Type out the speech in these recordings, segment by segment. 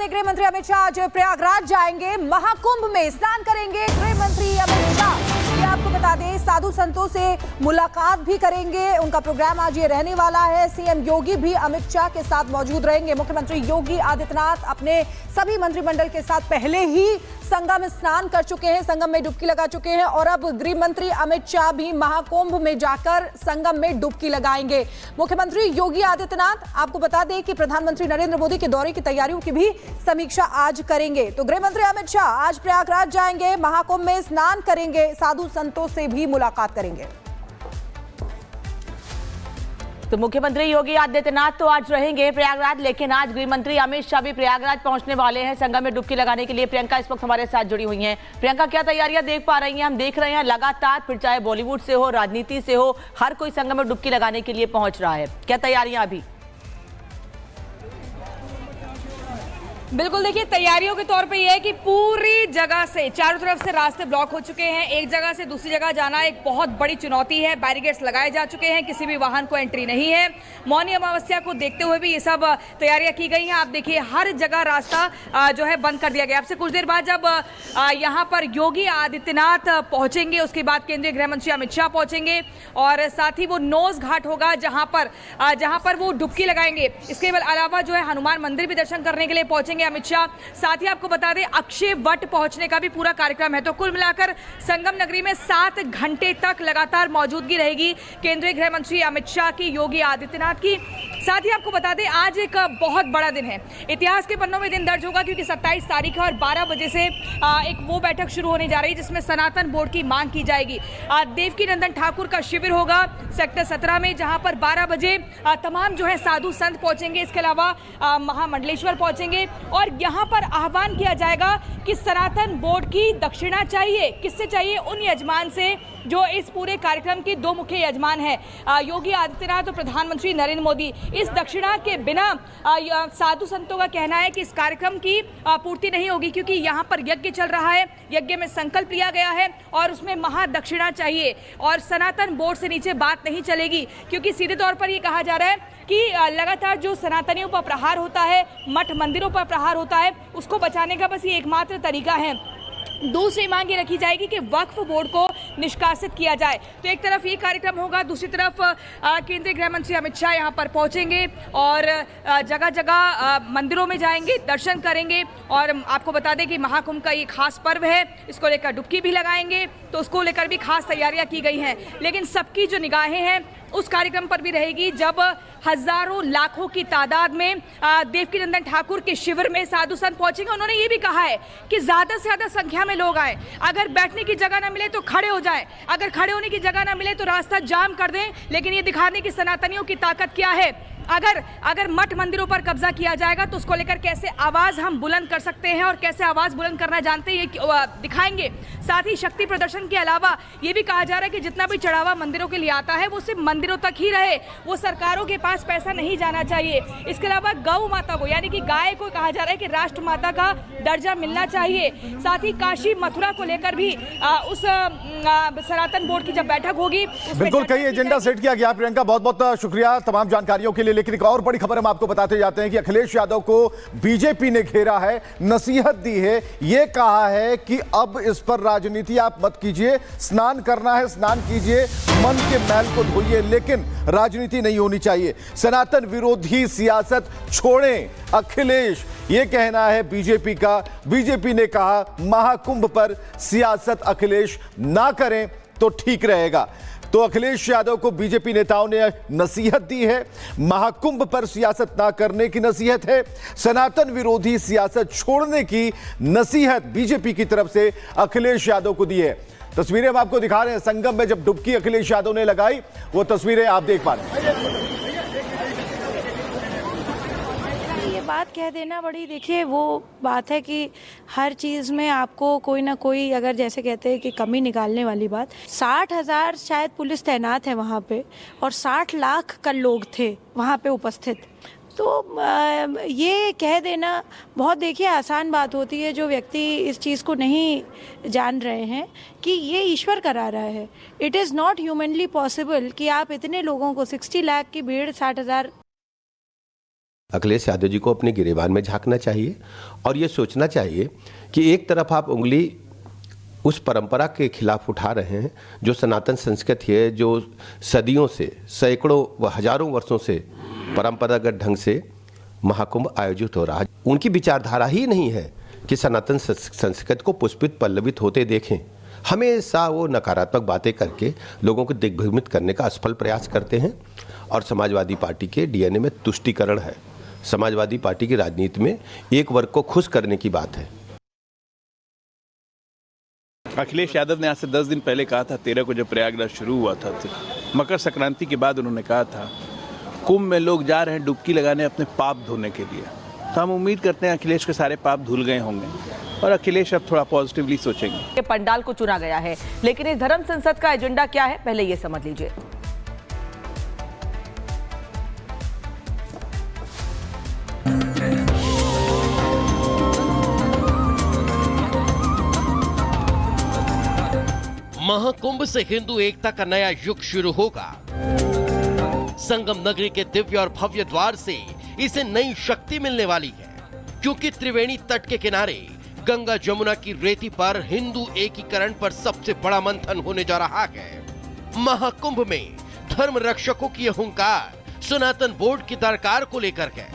दें, गृह मंत्री अमित शाह आज प्रयागराज जाएंगे, महाकुंभ में स्नान करेंगे। गृह मंत्री अमित शाह ये आपको बता दें साधु संतों से मुलाकात भी करेंगे। उनका प्रोग्राम आज ये रहने वाला है। सीएम योगी भी अमित शाह के साथ मौजूद रहेंगे। मुख्यमंत्री योगी आदित्यनाथ अपने सभी मंत्रिमंडल के साथ पहले ही संगम स्नान कर चुके हैं, संगम में डुबकी लगा चुके हैं और अब गृह मंत्री अमित शाह भी महाकुंभ में जाकर संगम में डुबकी लगाएंगे। मुख्यमंत्री योगी आदित्यनाथ आपको बता दें कि प्रधानमंत्री नरेंद्र मोदी के दौरे की तैयारियों की भी समीक्षा आज करेंगे। तो गृह मंत्री अमित शाह आज प्रयागराज जाएंगे, महाकुंभ में स्नान करेंगे, साधु संतों से भी मुलाकात करेंगे। तो मुख्यमंत्री योगी आदित्यनाथ तो आज रहेंगे प्रयागराज, लेकिन आज गृह मंत्री अमित शाह भी प्रयागराज पहुंचने वाले हैं संगम में डुबकी लगाने के लिए। प्रियंका इस वक्त हमारे साथ जुड़ी हुई हैं। प्रियंका, क्या तैयारियां देख पा रही हैं? हम देख रहे हैं लगातार, फिर चाहे बॉलीवुड से हो, राजनीति से हो, हर कोई संगम में डुबकी लगाने के लिए पहुंच रहा है। क्या तैयारियां अभी? बिल्कुल, देखिए तैयारियों के तौर पे ये है कि पूरी जगह से चारों तरफ से रास्ते ब्लॉक हो चुके हैं। एक जगह से दूसरी जगह जाना एक बहुत बड़ी चुनौती है। बैरिकेड्स लगाए जा चुके हैं, किसी भी वाहन को एंट्री नहीं है। मौनी अमावस्या को देखते हुए भी ये सब तैयारियां की गई हैं। आप देखिए हर जगह रास्ता जो है बंद कर दिया गया। आपसे कुछ देर बाद जब यहाँ पर योगी आदित्यनाथ पहुंचेंगे, उसके बाद केंद्रीय गृह मंत्री अमित शाह पहुंचेंगे और साथ ही वो नोज घाट होगा जहां पर वो डुबकी लगाएंगे। इसके अलावा जो है हनुमान मंदिर भी दर्शन करने के लिए पहुंचेंगे अमित शाह। साथ ही आपको बता दें अक्षय वट पहुंचने का भी पूरा कार्यक्रम है। तो कुल मिलाकर संगम नगरी में 7 घंटे तक लगातार मौजूदगी रहेगी केंद्रीय गृह मंत्री अमित शाह की, योगी आदित्यनाथ की। साथ ही आपको बता दें आज एक बहुत बड़ा दिन है, इतिहास के पन्नों में दिन दर्ज होगा क्योंकि 27 तारीख है और 12 बजे से एक वो बैठक शुरू होने जा रही है जिसमें सनातन बोर्ड की मांग की जाएगी। देवकी नंदन ठाकुर का शिविर होगा सेक्टर 17 में, जहां पर 12 बजे तमाम जो है साधु संत पहुंचेंगे। इसके अलावा महामंडलेश्वर पहुंचेंगे और यहां पर आह्वान किया जाएगा कि सनातन बोर्ड की दक्षिणा चाहिए। किससे चाहिए? उन यजमान से जो इस पूरे कार्यक्रम के 2 मुख्य यजमान हैं, योगी आदित्यनाथ और प्रधानमंत्री नरेंद्र मोदी। इस दक्षिणा के बिना साधु संतों का कहना है कि इस कार्यक्रम की पूर्ति नहीं होगी क्योंकि यहाँ पर यज्ञ चल रहा है, यज्ञ में संकल्प लिया गया है और उसमें महादक्षिणा चाहिए और सनातन बोर्ड से नीचे बात नहीं चलेगी क्योंकि सीधे तौर पर ये कहा जा रहा है कि लगातार जो सनातनियों पर प्रहार होता है, मठ मंदिरों पर प्रहार होता है, उसको बचाने का बस ये एकमात्र तरीका है। दूसरी मांग ये रखी जाएगी कि वक्फ बोर्ड को निष्कासित किया जाए। तो एक तरफ ये कार्यक्रम होगा, दूसरी तरफ केंद्रीय गृह मंत्री अमित शाह यहाँ पर पहुंचेंगे और जगह जगह मंदिरों में जाएंगे, दर्शन करेंगे और आपको बता दें कि महाकुंभ का ये खास पर्व है, इसको लेकर डुबकी भी लगाएंगे, तो उसको लेकर भी खास तैयारियां की गई हैं। लेकिन सबकी जो निगाहें हैं उस कार्यक्रम पर भी रहेगी जब हजारों लाखों की तादाद में देवकी नंदन ठाकुर के शिविर में साधु संत पहुंचेंगे। उन्होंने ये भी कहा है कि ज्यादा से ज्यादा संख्या में लोग आए, अगर बैठने की जगह ना मिले तो खड़े हो जाएं, अगर खड़े होने की जगह ना मिले तो रास्ता जाम कर दें, लेकिन ये दिखाने की सनातनियों की ताकत क्या है। अगर मठ मंदिरों पर कब्जा किया जाएगा तो उसको लेकर कैसे आवाज हम बुलंद कर सकते हैं और कैसे आवाज बुलंद करना जानते हैं ये दिखाएंगे। साथ ही शक्ति प्रदर्शन के अलावा ये भी कहा जा रहा है कि जितना भी चढ़ावा मंदिरों के लिए आता है वो सिर्फ मंदिरों तक ही रहे, वो सरकारों के पास पैसा नहीं जाना चाहिए। इसके अलावा गौ माता को यानी कि गाय को कहा जा रहा है कि राष्ट्र माता का दर्जा मिलना चाहिए। साथ ही काशी मथुरा को लेकर भी उस सनातन बोर्ड की जब बैठक होगी बिल्कुल कई एजेंडा सेट किया गया। प्रियंका, बहुत बहुत शुक्रिया तमाम जानकारियों के लिए। लेकिन एक और बड़ी खबर हम आपको बताते जाते हैं कि अखिलेश यादव को बीजेपी ने घेरा है, नसीहत दी है, यह कहा है कि अब इस पर राजनीति आप मत कीजिए, स्नान करना है स्नान कीजिए, मन के मैल को धोइए, लेकिन राजनीति नहीं होनी चाहिए। सनातन विरोधी सियासत छोड़ें, अखिलेश ये कहना है बीजेपी का। बीजेपी ने कहा महाकुंभ पर सियासत अखिलेश ना करें तो ठीक रहेगा। तो अखिलेश यादव को बीजेपी नेताओं ने नसीहत दी है, महाकुंभ पर सियासत ना करने की नसीहत है, सनातन विरोधी सियासत छोड़ने की नसीहत बीजेपी की तरफ से अखिलेश यादव को दी है। तस्वीरें हम आपको दिखा रहे हैं, संगम में जब डुबकी अखिलेश यादव ने लगाई वो तस्वीरें आप देख पा रहे हैं। बात कह देना बड़ी, देखिए वो बात है कि हर चीज़ में आपको कोई ना कोई, अगर जैसे कहते हैं कि कमी निकालने वाली बात। 60,000 शायद पुलिस तैनात है वहाँ पे और 60 लाख का लोग थे वहाँ पे उपस्थित। तो ये कह देना बहुत, देखिए आसान बात होती है जो व्यक्ति इस चीज़ को नहीं जान रहे हैं कि ये ईश्वर करा रहा है। It is not humanly possible कि आप इतने लोगों को 60 लाख की भीड़ 60,000 अखिलेश यादव जी को अपने गिरेबान में झांकना चाहिए और ये सोचना चाहिए कि एक तरफ आप उंगली उस परंपरा के खिलाफ उठा रहे हैं जो सनातन संस्कृति है, जो सदियों से, सैकड़ों व हजारों वर्षों से परंपरागत ढंग से महाकुंभ आयोजित हो रहा है। उनकी विचारधारा ही नहीं है कि सनातन संस्कृति को पुष्पित पल्लवित होते देखें। हमेशा वो नकारात्मक बातें करके लोगों को दिग्भ्रमित करने का असफल प्रयास करते हैं और समाजवादी पार्टी के डीएनए में तुष्टीकरण है। समाजवादी पार्टी की राजनीति में एक वर्ग को खुश करने की बात है। अखिलेश यादव ने आज से 10 दिन पहले कहा था, 13 को जब प्रयागराज शुरू हुआ था तो मकर संक्रांति के बाद उन्होंने कहा था कुंभ में लोग जा रहे हैं डुबकी लगाने अपने पाप धोने के लिए। तो हम उम्मीद करते हैं अखिलेश के सारे पाप धुल गए होंगे और अखिलेश अब थोड़ा पॉजिटिवली सोचेंगे। पंडाल को चुना गया है, लेकिन इस धर्म संसद का एजेंडा क्या है, पहले ये समझ लीजिए। महाकुंभ से हिंदू एकता का नया युग शुरू होगा। संगम नगरी के दिव्य और भव्य द्वार से इसे नई शक्ति मिलने वाली है, क्योंकि त्रिवेणी तट के किनारे गंगा जमुना की रेती पर हिंदू एकीकरण पर सबसे बड़ा मंथन होने जा रहा है। महाकुंभ में धर्म रक्षकों की हुंकार सनातन बोर्ड की दरकार को लेकर है।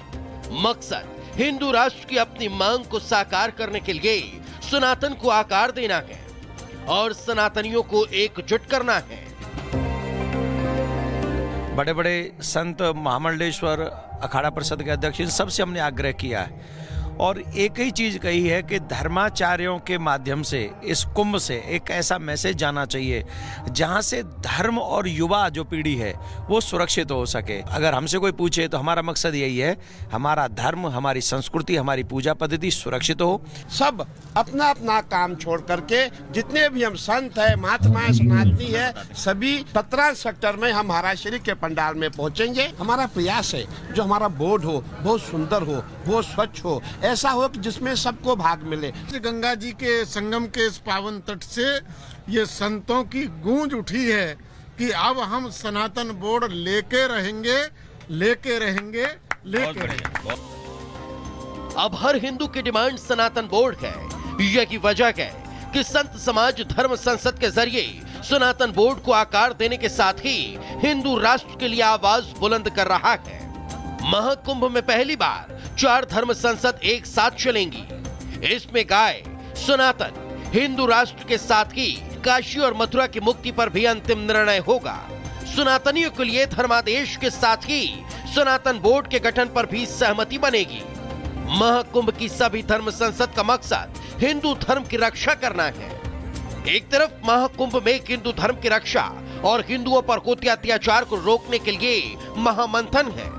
मकसद हिंदू राष्ट्र की अपनी मांग को साकार करने के लिए सनातन को आकार देना है और सनातनियों को एकजुट करना है। बड़े बड़े संत, महामंडलेश्वर, अखाड़ा परिषद के अध्यक्ष, इन सबसे हमने आग्रह किया है और एक ही चीज कही है कि धर्माचार्यों के माध्यम से इस कुंभ से एक ऐसा मैसेज जाना चाहिए जहां से धर्म और युवा जो पीढ़ी है वो सुरक्षित हो सके। अगर हमसे कोई पूछे तो हमारा मकसद यही है, हमारा धर्म, हमारी संस्कृति, हमारी पूजा पद्धति सुरक्षित हो। सब अपना अपना काम छोड़ करके जितने भी हम संत है, महात्माएं, सनातनी है, सभी 17 सेक्टर में हम महाराष्ट्र के पंडाल में पहुंचेंगे। हमारा प्रयास है जो हमारा बोर्ड हो बहुत सुंदर हो, बहुत स्वच्छ हो, ऐसा हो कि जिसमें सबको भाग मिले। गंगा जी के संगम के इस पावन तट से ये संतों की गूंज उठी है कि अब हम सनातन बोर्ड लेके रहेंगे, लेके रहेंगे, लेके रहेंगे। अब हर हिंदू की डिमांड सनातन बोर्ड है। यही वजह है कि संत समाज धर्म संसद के जरिए सनातन बोर्ड को आकार देने के साथ ही हिंदू राष्ट्र के लिए आवाज बुलंद कर रहा है। महाकुंभ में पहली बार 4 धर्म संसद एक साथ चलेंगी। इसमें गाय, सनातन, हिंदू राष्ट्र के साथ ही काशी और मथुरा की मुक्ति पर भी अंतिम निर्णय होगा। सनातनियों के लिए धर्मादेश के साथ ही सनातन बोर्ड के गठन पर भी सहमति बनेगी। महाकुंभ की सभी धर्म संसद का मकसद हिंदू धर्म की रक्षा करना है। एक तरफ महाकुंभ में हिंदू धर्म की रक्षा और हिंदुओं पर होते अत्याचार को रोकने के लिए महामंथन है,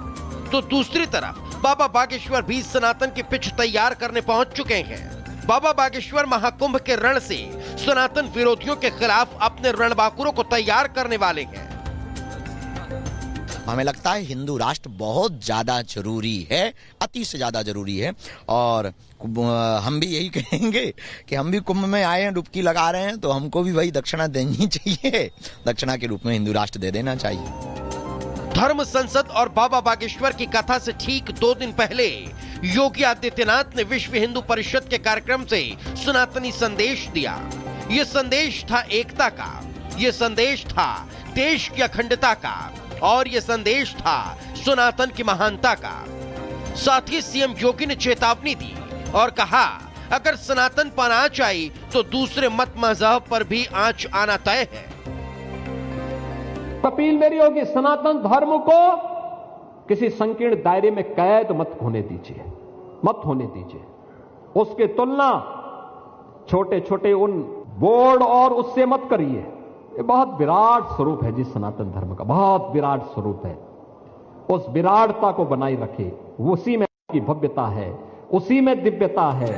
तो दूसरी तरफ बाबा बागेश्वर भी सनातन की पिच तैयार करने पहुंच चुके हैं। बाबा बागेश्वर महाकुंभ के रण से सनातन विरोधियों के खिलाफ अपने रणबांकुरों को तैयार करने वाले हैं। हमें लगता है हिंदू राष्ट्र बहुत ज्यादा जरूरी है, अति से ज्यादा जरूरी है और हम भी यही कहेंगे कि हम भी कुंभ में आए हैं, डुबकी लगा रहे हैं, तो हमको भी वही दक्षिणा देनी चाहिए। दक्षिणा के रूप में हिंदू राष्ट्र दे देना चाहिए। धर्म संसद और बाबा बागेश्वर की कथा से ठीक 2 दिन पहले योगी आदित्यनाथ ने विश्व हिंदू परिषद के कार्यक्रम से सनातनी संदेश दिया। ये संदेश था एकता का, ये संदेश था देश की अखंडता का और ये संदेश था सनातन की महानता का। साथ ही सीएम योगी ने चेतावनी दी और कहा, अगर सनातन पर आंच आई तो दूसरे मत मजहब पर भी आंच आना तय है। अपील मेरी होगी, सनातन धर्म को किसी संकीर्ण दायरे में कैद मत होने दीजिए, मत होने दीजिए। उसकी तुलना छोटे छोटे उन बोर्ड और उससे मत करिए। ये बहुत विराट स्वरूप है जी सनातन धर्म का, बहुत विराट स्वरूप है। उस विराटता को बनाए रखे, उसी में की भव्यता है, उसी में दिव्यता है।